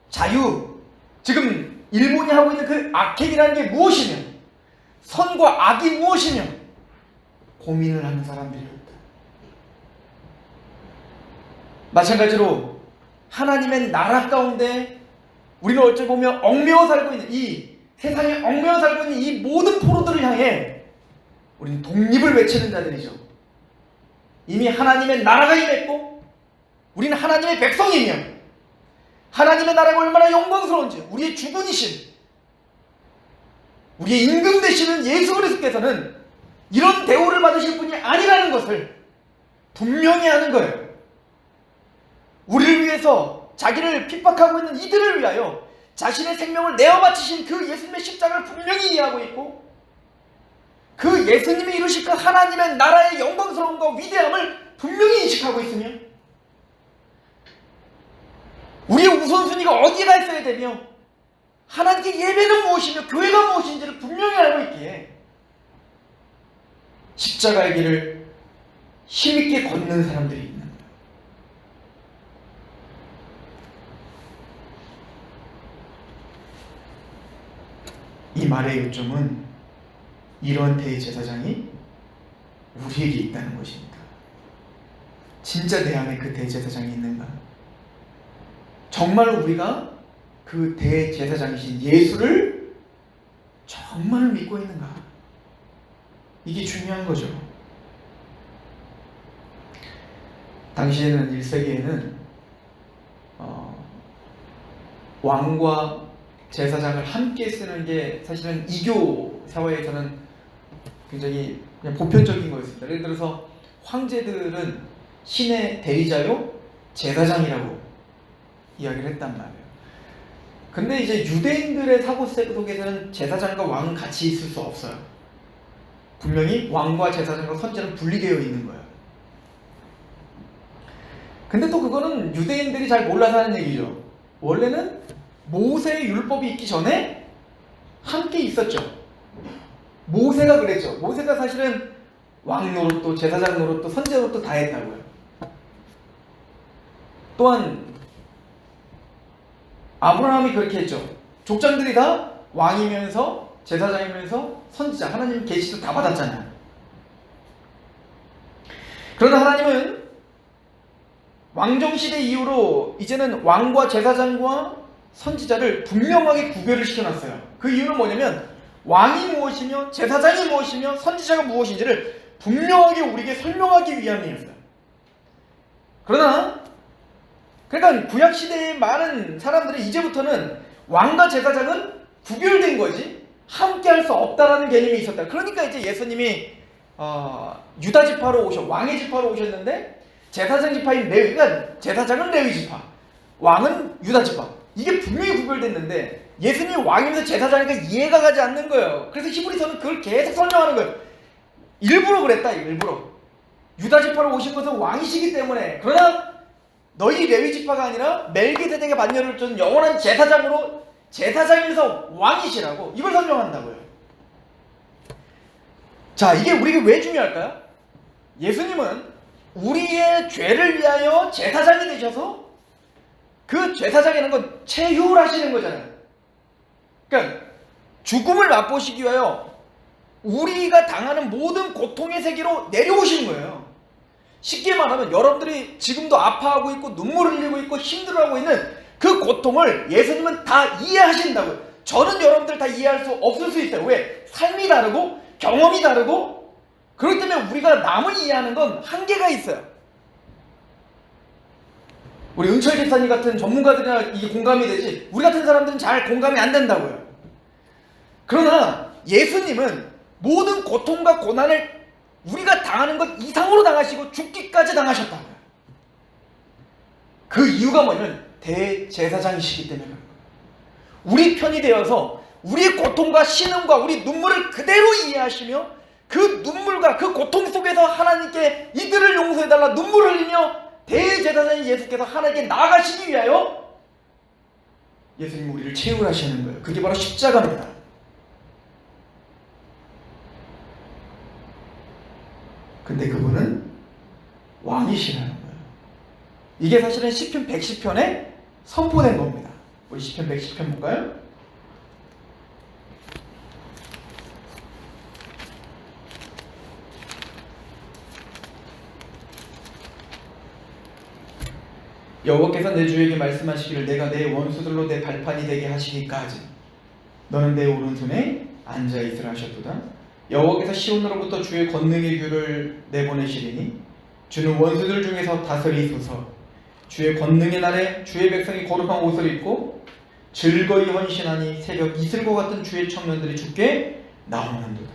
자유, 지금 일본이 하고 있는 그 악행이라는 게 무엇이며, 선과 악이 무엇이며 고민을 하는 사람들이었다. 마찬가지로 하나님의 나라 가운데 우리는 어찌 보면 얽매여 살고 있는, 이 세상에 얽매여 살고 있는 이 모든 포로들을 향해 우리는 독립을 외치는 자들이죠. 이미 하나님의 나라가 임했고 우리는 하나님의 백성이며 하나님의 나라가 얼마나 영광스러운지, 우리의 주군이신, 우리의 임금 되시는 예수 그리스도께서는 이런 대우를 받으실 분이 아니라는 것을 분명히 하는 거예요. 우리를 위해서 자기를 핍박하고 있는 이들을 위하여 자신의 생명을 내어 바치신 그 예수님의 십자가를 분명히 이해하고 있고, 그 예수님이 이루실 그 하나님의 나라의 영광스러움과 위대함을 분명히 인식하고 있으며, 우리의 우선순위가 어디가 있어야 되며 하나님께 예배는 무엇이며 교회가 무엇인지를 분명히 알고 있기에 십자가의 길을 힘있게 걷는 사람들이 있는 거예요. 이 말의 요점은 이러한 대제사장이 우리에게 있다는 것입니다. 진짜 내 안에 그 대제사장이 있는가? 정말 우리가 그 대제사장이신 예수를 정말 믿고 있는가? 이게 중요한 거죠. 당시에는 1세기에는 왕과 제사장을 함께 쓰는 게 사실은 이교 사회에서는 굉장히 그냥 보편적인 거였습니다. 예를 들어서 황제들은 신의 대리자요 제사장이라고 이야기를 했단 말이에요. 근데 이제 유대인들의 사고 속에서는 제사장과 왕은 같이 있을 수 없어요. 분명히 왕과 제사장과 선지자는 분리되어 있는 거예요. 근데 또 그거는 유대인들이 잘 몰라서 하는 얘기죠. 원래는 모세의 율법이 있기 전에 함께 있었죠. 모세가 그랬죠. 모세가 사실은 왕 노릇도 제사장 노릇도 선지자 노릇도 다 했다고요. 또한 아브라함이 그렇게 했죠. 족장들이 다 왕이면서 제사장이면서 선지자, 하나님 계시도 다 받았잖아요. 그러나 하나님은 왕정시대 이후로 이제는 왕과 제사장과 선지자를 분명하게 구별을 시켜놨어요. 그 이유는 뭐냐면 왕이 무엇이며 제사장이 무엇이며 선지자가 무엇인지를 분명하게 우리에게 설명하기 위함이었어요. 그러니까 구약시대의 많은 사람들은 이제부터는 왕과 제사장은 구별된 거지 함께 할 수 없다라는 개념이 있었다. 그러니까 이제 예수님이 유다 지파로 왕의 지파로 오셨는데 제사장 지파인 레위, 그러니까 제사장은 레위 지파, 왕은 유다 지파, 이게 분명히 구별됐는데 예수님이 왕이면서 제사장이니까 이해가 가지 않는 거예요. 그래서 히브리서는 그걸 계속 설명하는 거예요. 일부러 그랬다. 일부러 유다 지파로 오신 것은 왕이시기 때문에. 그러나 너희 레위 지파가 아니라 멜기세덱의 반열을 준 영원한 제사장으로 제사장이면서 왕이시라고 이걸 설명한다고요. 자, 이게 우리에게 왜 중요할까요? 예수님은 우리의 죄를 위하여 제사장이 되셔서 그 제사장이라는 건 체휼하시는 거잖아요. 그러니까 죽음을 맛보시기 위하여 우리가 당하는 모든 고통의 세계로 내려오신 거예요. 쉽게 말하면 여러분들이 지금도 아파하고 있고 눈물을 흘리고 있고 힘들어하고 있는 그 고통을 예수님은 다 이해하신다고요. 저는 여러분들 다 이해할 수 없을 수 있어요. 왜? 삶이 다르고 경험이 다르고 그렇기 때문에 우리가 남을 이해하는 건 한계가 있어요. 우리 은철 집사님 같은 전문가들이나 이게 공감이 되지 우리 같은 사람들은 잘 공감이 안 된다고요. 그러나 예수님은 모든 고통과 고난을 우리가 당하는 것 이상으로 당하시고 죽기까지 당하셨다고요. 그 이유가 뭐냐면 대제사장이시기 때문에 우리 편이 되어서 우리의 고통과 신음과 우리 눈물을 그대로 이해하시며 그 눈물과 그 고통 속에서 하나님께 이들을 용서해달라 눈물을 흘리며 대제사장인 예수께서 하나님께 나아가시기 위하여 예수님 우리를 체휼하시는 거예요. 그게 바로 십자가입니다. 근데 그분은 왕이시라는 거예요. 이게 사실은 시편 110편에 선포된 겁니다. 우리 시편 110편 볼까요? 여호와께서 내 주에게 말씀하시기를 내가 내 원수들로 내 발판이 되게 하시기까지 너는 내 오른손에 앉아있으라 하셨도다. 여호와께서 시온으로부터 주의 권능의 규를 내보내시리니 주는 원수들 중에서 다스리소서. 주의 권능의 날에 주의 백성이 거룩한 옷을 입고 즐거이 헌신하니 새벽 이슬과 같은 주의 청년들이 주께 나오는도다.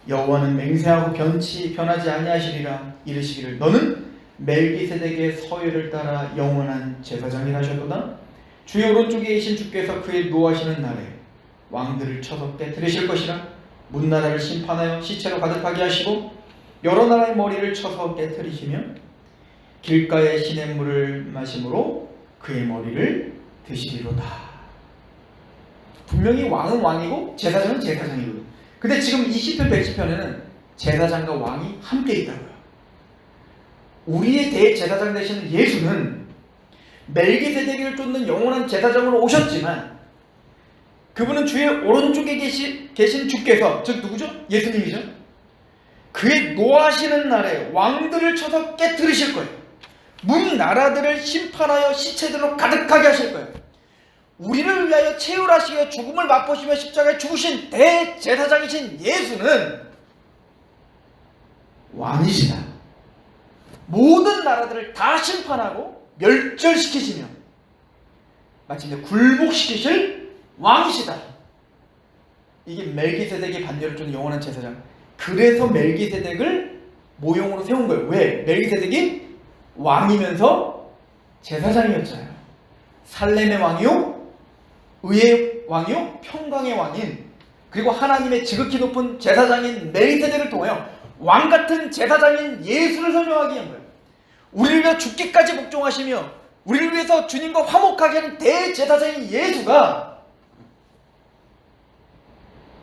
여호와는 맹세하고 변하지 아니하시리라. 이르시기를 너는 멜기세덱의 서열을 따라 영원한 제사장이라 하셨도다. 주의 오른쪽에 계신 주께서 그의 노하시는 날에 왕들을 쳐서 깨뜨리실 것이라. 문나라를 심판하여 시체로 가득하게 하시고 여러 나라의 머리를 쳐서 깨뜨리시며 길가의 시냇물을 마심으로 그의 머리를 드시리로다. 분명히 왕은 왕이고 제사장은 제사장이거든. 근데 지금 이 시편 110편에는 제사장과 왕이 함께 있다고요. 우리의 대제사장 되시는 예수는 멜기세덱을 쫓는 영원한 제사장으로 오셨지만 그분은 주의 오른쪽에 계신 주께서, 즉 누구죠? 예수님이죠. 그의 노하시는 날에 왕들을 쳐서 깨뜨리실 거예요. 문 나라들을 심판하여 시체들로 가득하게 하실 거예요. 우리를 위하여 체휼하시고 죽음을 맛보시며 십자가에 죽으신 대제사장이신 예수는 왕이시다. 모든 나라들을 다 심판하고 멸절시키시며 마침내 굴복시키실 왕이시다. 이게 멜기세덱의 반열을 쫓는 영원한 제사장. 그래서 멜기세덱을 모형으로 세운 거예요. 왜? 멜기세덱이 왕이면서 제사장이었잖아요. 살렘의 왕이요, 의의 왕이요, 평강의 왕인, 그리고 하나님의 지극히 높은 제사장인 멜기세덱을 통하여 왕같은 제사장인 예수를 설명하기 위한 거예요. 우리를 위해 죽기까지 복종하시며 우리를 위해서 주님과 화목하게 하는 대제사장인 예수가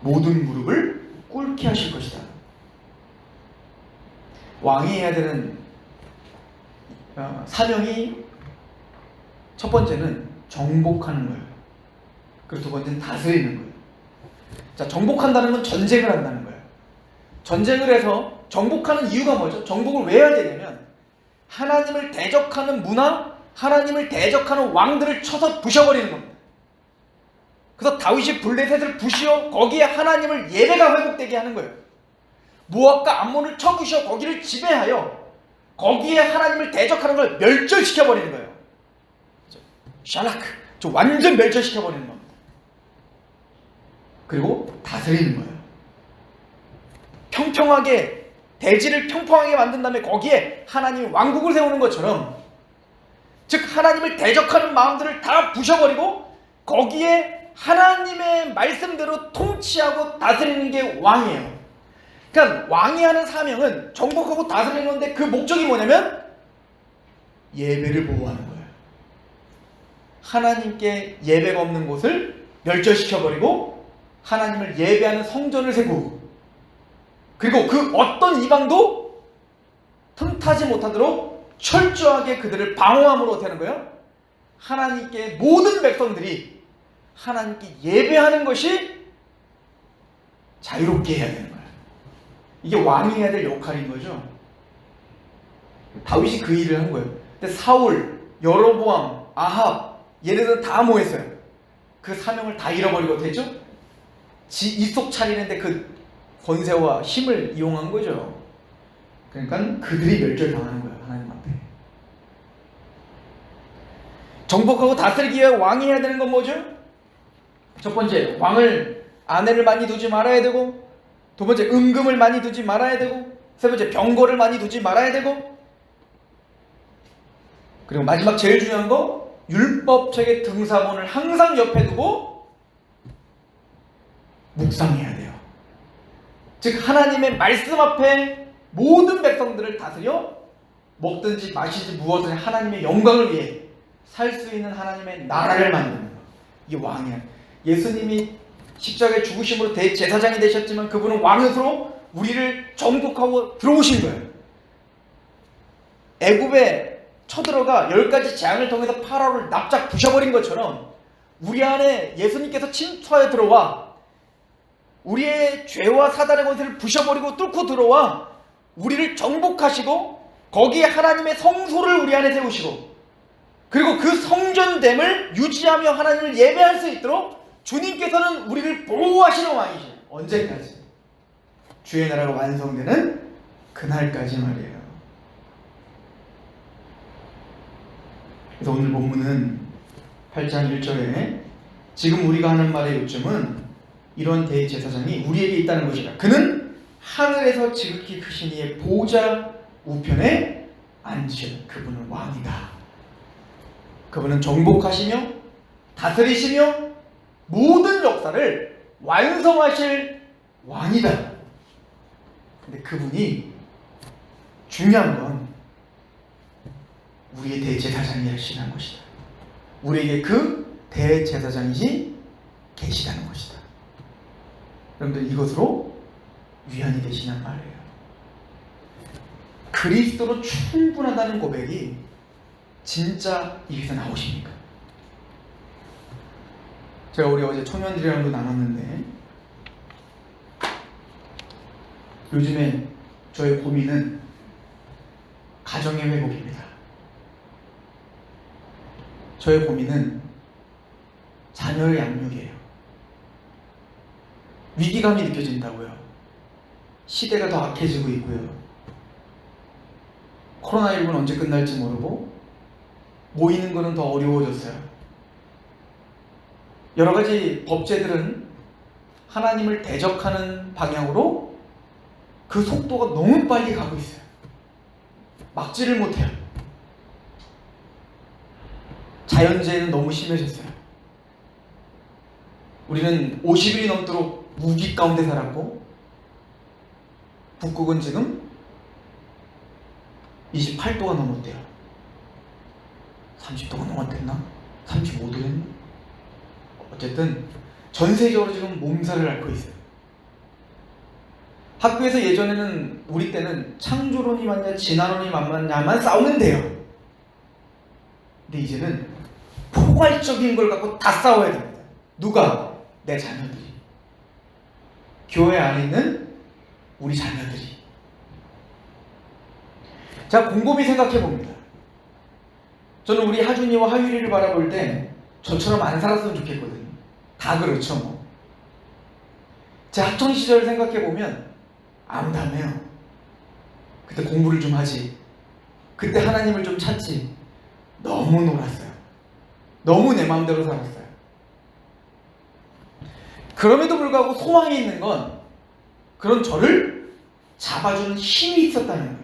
모든 무릎을 꿇게 하실 것이다. 왕이 해야 되는 사명이 첫 번째는 정복하는 거예요. 그리고 두 번째는 다스리는 거예요. 자, 정복한다는 건 전쟁을 한다는 거예요. 전쟁을 해서 정복하는 이유가 뭐죠? 정복을 왜 해야 되냐면 하나님을 대적하는 문화, 하나님을 대적하는 왕들을 쳐서 부셔버리는 겁니다. 그래서 다윗이 블레셋을 부시어 거기에 하나님을 예배가 회복되게 하는 거예요. 모압과 암몬을 쳐 부셔 거기를 지배하여 거기에 하나님을 대적하는 걸 멸절시켜버리는 거예요. 샬라크, 저 완전 멸절시켜버리는 겁니다. 그리고 다스리는 거예요. 평평하게, 대지를 평평하게 만든 다음에 거기에 하나님이 왕국을 세우는 것처럼, 즉 하나님을 대적하는 마음들을 다 부셔버리고 거기에 하나님의 말씀대로 통치하고 다스리는 게 왕이에요. 그러니까 왕이 하는 사명은 정복하고 다스리는 건데 그 목적이 뭐냐면 예배를 보호하는 거예요. 하나님께 예배가 없는 곳을 멸절시켜버리고 하나님을 예배하는 성전을 세우고, 그리고 그 어떤 이방도 틈타지 못하도록 철저하게 그들을 방어함으로 어떻게 하는 거예요? 하나님께 모든 백성들이 하나님께 예배하는 것이 자유롭게 해야 되는 거예요. 이게 왕이 해야 될 역할인 거죠. 다윗이 그 일을 한 거예요. 근데 사울, 여로보암, 아합, 얘네들은 다 뭐했어요? 그 사명을 다 잃어버리고 됐죠? 입속 차리는데 그 권세와 힘을 이용한 거죠. 그러니까 그들이 멸절당하는 거예요, 하나님 앞에. 정복하고 다스리기 위해 왕이 해야 되는 건 뭐죠? 첫 번째, 왕을 아내를 많이 두지 말아야 되고, 두 번째, 은금을 많이 두지 말아야 되고, 세 번째, 병거를 많이 두지 말아야 되고, 그리고 마지막 제일 중요한 거, 율법책의 등사본을 항상 옆에 두고 묵상해야 돼요. 즉 하나님의 말씀 앞에 모든 백성들을 다스려 먹든지 마시든지 무엇을 하나님의 영광을 위해 살 수 있는 하나님의 나라를 만드는 거. 이게 왕이야. 예수님이 십자가에 죽으심으로 대제사장이 되셨지만 그분은 왕으로 우리를 정복하고 들어오신 거예요. 애굽에 쳐들어가 10가지 재앙을 통해서 파라오를 납작 부셔버린 것처럼 우리 안에 예수님께서 침투하여 들어와 우리의 죄와 사단의 권세를 부셔버리고 뚫고 들어와 우리를 정복하시고 거기에 하나님의 성소를 우리 안에 세우시고, 그리고 그 성전됨을 유지하며 하나님을 예배할 수 있도록 주님께서는 우리를 보호하시는 왕이시죠. 언제까지? 주의 나라가 완성되는 그날까지 말이에요. 그래서 오늘 본문은 8장 1절에 지금 우리가 하는 말의 요점은 이런 대제사장이 우리에게 있다는 것이다. 그는 하늘에서 지극히 크신 이의 보좌 우편에 앉으신 그분은 왕이다. 그분은 정복하시며 다스리시며 모든 역사를 완성하실 왕이다. 근데 그분이 중요한 건 우리의 대제사장이시라는 것이다. 우리에게 그 대제사장이시 계시다는 것이다. 여러분들 이것으로 위안이 되시냔 말이에요. 그리스도로 충분하다는 고백이 진짜 입에서 나오십니까? 제가 우리 어제 청년들이랑도 나눴는데 요즘에 저의 고민은 가정의 회복입니다. 저의 고민은 자녀의 양육이에요. 위기감이 느껴진다고요. 시대가 더 악해지고 있고요. 코로나19는 언제 끝날지 모르고 모이는 것은 더 어려워졌어요. 여러 가지 법제들은 하나님을 대적하는 방향으로 그 속도가 너무 빨리 가고 있어요. 막지를 못해요. 자연재해는 너무 심해졌어요. 우리는 50일이 넘도록 우기 가운데 살았고 북극은 지금 28도가 넘었대요. 30도가 넘었댔나? 35도였나? 어쨌든 전세적으로 지금 몸살을 앓고 있어요. 학교에서 예전에는 우리 때는 창조론이 맞냐 진화론이 맞냐만 싸우면 돼요. 근데 이제는 포괄적인 걸 갖고 다 싸워야 됩니다. 누가? 내 자녀들이. 교회 안에 있는 우리 자녀들이. 자, 곰곰이 생각해 봅니다. 저는 우리 하준이와 하유리를 바라볼 때 저처럼 안 살았으면 좋겠거든요. 다 그렇죠 뭐. 제 학창시절을 생각해 보면 암담해요. 그때 공부를 좀 하지, 그때 하나님을 좀 찾지. 너무 놀았어요. 너무 내 마음대로 살았어요. 그럼에도 불구하고 소망이 있는 건 그런 저를 잡아주는 힘이 있었다는 거예요.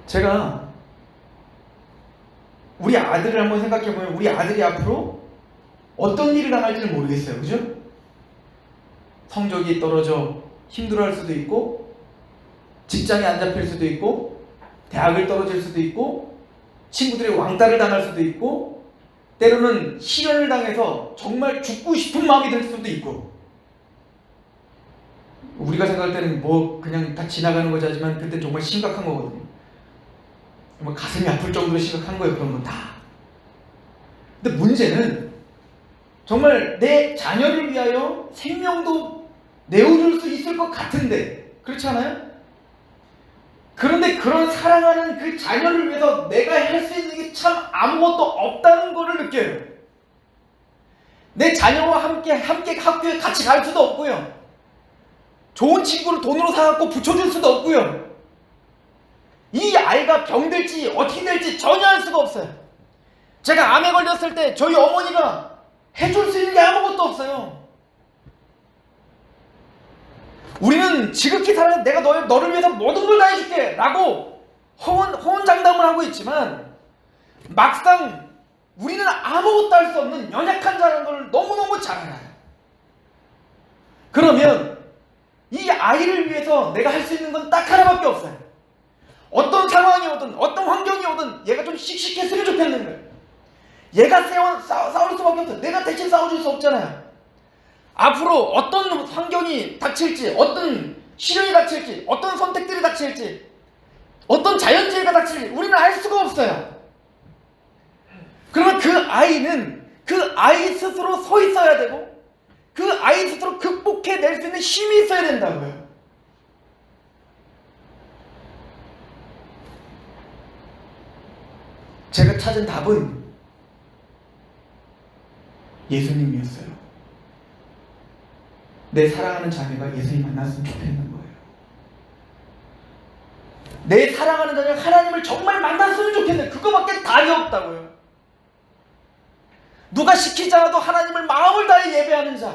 제가 우리 아들을 한번 생각해보면 우리 아들이 앞으로 어떤 일을 당할지는 모르겠어요. 그죠? 성적이 떨어져 힘들어할 수도 있고, 직장이 안 잡힐 수도 있고, 대학을 떨어질 수도 있고, 친구들이 왕따를 당할 수도 있고, 때로는 시련을 당해서 정말 죽고 싶은 마음이 들 수도 있고, 우리가 생각할 때는 뭐 그냥 다 지나가는 거지 하지만 그때 정말 심각한 거거든요. 정말 가슴이 아플 정도로 심각한 거예요, 그런 건 다. 근데 문제는 정말 내 자녀를 위하여 생명도 내어줄 수 있을 것 같은데, 그렇지 않아요? 그런데 그런 사랑하는 그 자녀를 위해서 내가 할 수 있는 게 참 아무것도 없다는 것을 느껴요. 내 자녀와 함께 학교에 같이 갈 수도 없고요. 좋은 친구를 돈으로 사갖고 붙여줄 수도 없고요. 이 아이가 병들지 어떻게 될지 전혀 알 수가 없어요. 제가 암에 걸렸을 때 저희 어머니가 해줄 수 있는 게 아무것도 없어요. 우리는 지극히 사랑해, 내가 너를 위해서 모든 걸 다 해줄게 라고 호언장담을 하고 있지만, 막상 우리는 아무것도 할 수 없는 연약한 자라는 걸 너무너무 잘 알아요. 그러면 이 아이를 위해서 내가 할 수 있는 건 딱 하나밖에 없어요. 어떤 상황이 오든 어떤 환경이 오든 얘가 좀 씩씩했으면 좋겠는 거예요. 얘가 싸울 수밖에 없어요. 내가 대신 싸워줄 수 없잖아요. 앞으로 어떤 환경이 닥칠지, 어떤 시련이 닥칠지, 어떤 선택들이 닥칠지, 어떤 자연재해가 닥칠지 우리는 알 수가 없어요. 그러면 그 아이는 그 아이 스스로 서 있어야 되고, 그 아이 스스로 극복해낼 수 있는 힘이 있어야 된다고요. 제가 찾은 답은 예수님이었어요. 내 사랑하는 자매가 예수님 만났으면 좋겠는 거예요. 내 사랑하는 자매가 하나님을 정말 만났으면 좋겠는데 그거밖에 답이 없다고요. 누가 시키지 않아도 하나님을 마음을 다해 예배하는 자,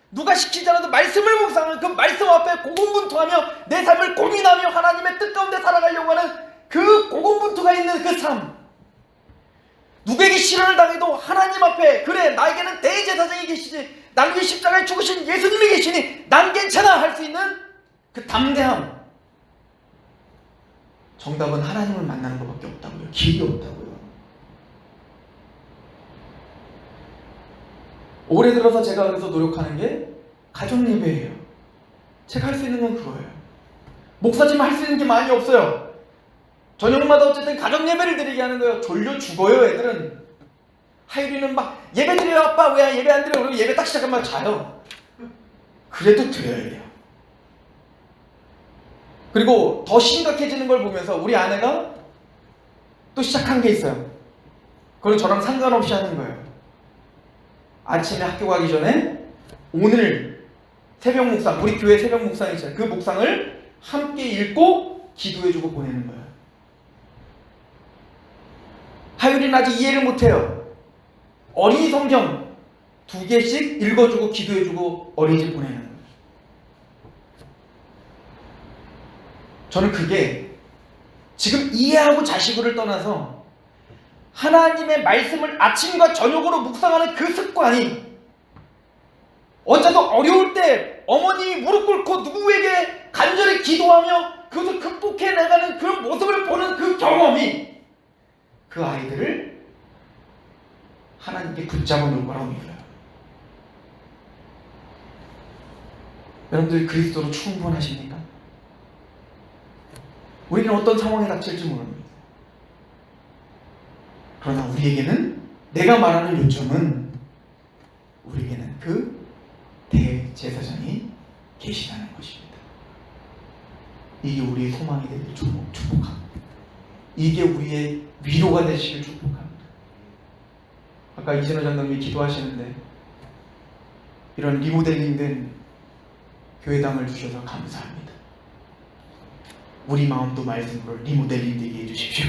누가 시키지 않아도 말씀을 묵상하는 그 말씀 앞에 고군분투하며 내 삶을 고민하며 하나님의 뜻 가운데 살아가려고 하는 그 고군분투가 있는 그 삶, 누구에게 시련을 당해도 하나님 앞에, 그래 나에게는 대제사장이 계시지, 날 위해 십자가에 죽으신 예수님이 계시니 난 괜찮아 할 수 있는 그 담대함, 정답은 하나님을 만나는 것밖에 없다고요. 길이 없다고요. 올해 들어서 제가 그래서 노력하는 게 가족 예배예요. 제가 할 수 있는 건 그거예요. 목사지만 할 수 있는 게 많이 없어요. 저녁마다 어쨌든 가족 예배를 드리게 하는 거예요. 졸려 죽어요, 애들은. 하율이는 막 예배 드려요, 아빠. 왜 예배 안 드려? 그러면 예배 딱 시작하면 자요. 그래도 드려야 돼요. 그리고 더 심각해지는 걸 보면서 우리 아내가 또 시작한 게 있어요. 그건 저랑 상관없이 하는 거예요. 아침에 학교 가기 전에 오늘 새벽 묵상, 우리 교회 새벽 묵상이 있잖아요. 그 묵상을 함께 읽고 기도해주고 보내는 거예요. 하율이는 아직 이해를 못해요. 어린이 성경 2개씩 읽어주고 기도해주고 어린이집 보내는 거예요. 저는 그게 지금 이해하고 자식을 떠나서 하나님의 말씀을 아침과 저녁으로 묵상하는 그 습관이, 언제도 어려울 때 어머님이 무릎 꿇고 누구에게 간절히 기도하며 그것을 극복해 나가는 그런 모습을 보는 그 경험이 그 아이들을 하나님께 붙잡아 놓을 거라고 믿어요. 여러분들 그리스도로 충분하십니까? 우리는 어떤 상황에 닥칠지 모릅니다. 그러나 우리에게는, 내가 말하는 요점은 우리에게는 그 대제사장이 계시다는 것입니다. 이게 우리의 소망이 되기를 축복합니다. 이게 우리의 위로가 되시길 축복합니다. 아까 이진호 장로님이 기도하시는데 이런 리모델링된 교회당을 주셔서 감사합니다. 우리 마음도 말씀으로 리모델링되게 해주십시오.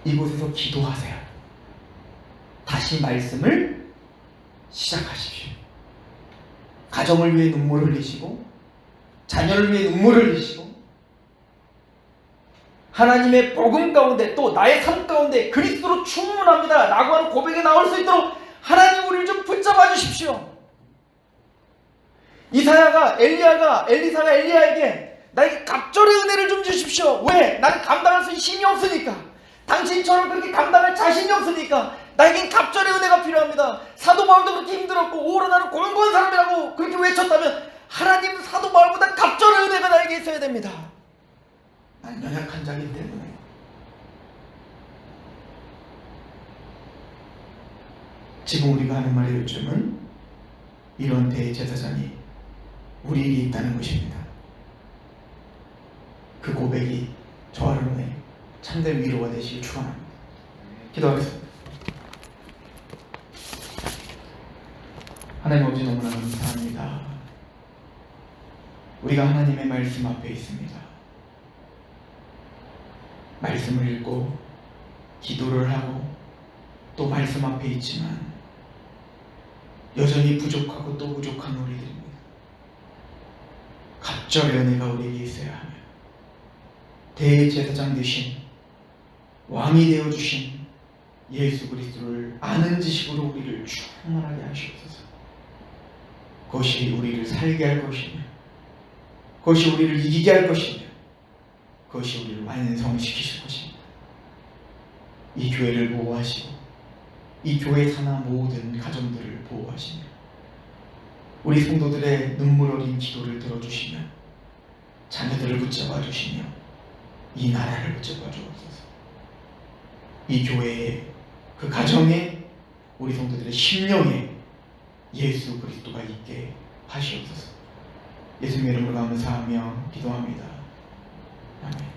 이곳에서 기도하세요. 다시 말씀을 시작하십시오. 가정을 위해 눈물을 흘리시고, 자녀를 위해 눈물을 흘리시고, 하나님의 복음 가운데 또 나의 삶 가운데 그리스도로 충분합니다 라고 하는 고백이 나올 수 있도록 하나님 우리를 좀 붙잡아 주십시오. 엘리사가 엘리야에게 나에게 갑절의 은혜를 좀 주십시오. 왜? 나는 감당할 수 있는 힘이 없으니까. 당신처럼 그렇게 감당할 자신이 없으니까 나에겐 갑절의 은혜가 필요합니다. 사도 바울도 그렇게 힘들었고 오히려 나는 곤고한 사람이라고 그렇게 외쳤다면 하나님 사도 바울보다 갑절의 은혜가 나에게 있어야 됩니다. 난 연약한 자이기 때문에. 지금 우리가 하는 말의 요점은 이런 대제사장이 우리에게 있다는 것입니다. 그 고백이 저와 여러분의 참된 위로가 되시길 축원합니다. 기도하겠습니다. 하나님 아버지 너무나 감사합니다. 우리가 하나님의 말씀 앞에 있습니다. 말씀을 읽고 기도를 하고 또 말씀 앞에 있지만 여전히 부족하고 또 부족한 우리들입니다. 갑절의 은혜가 우리에게 있어야 하며 대제사장 되신 왕이 되어주신 예수 그리스도를 아는 지식으로 우리를 충만하게 하시옵소서. 그것이 우리를 살게 할 것이며 그것이 우리를 이기게 할 것이며 그것이 우리를 완성시키실 것입니다. 이 교회를 보호하시고 이 교회 산하 모든 가정들을 보호하시며 우리 성도들의 눈물 어린 기도를 들어주시며 자녀들을 붙잡아 주시며 이 나라를 붙잡아 주옵소서. 이 교회에 그 가정에 우리 성도들의 심령에 예수 그리스도가 있게 하시옵소서. 예수님의 이름으로 감사하며 기도합니다. 아멘.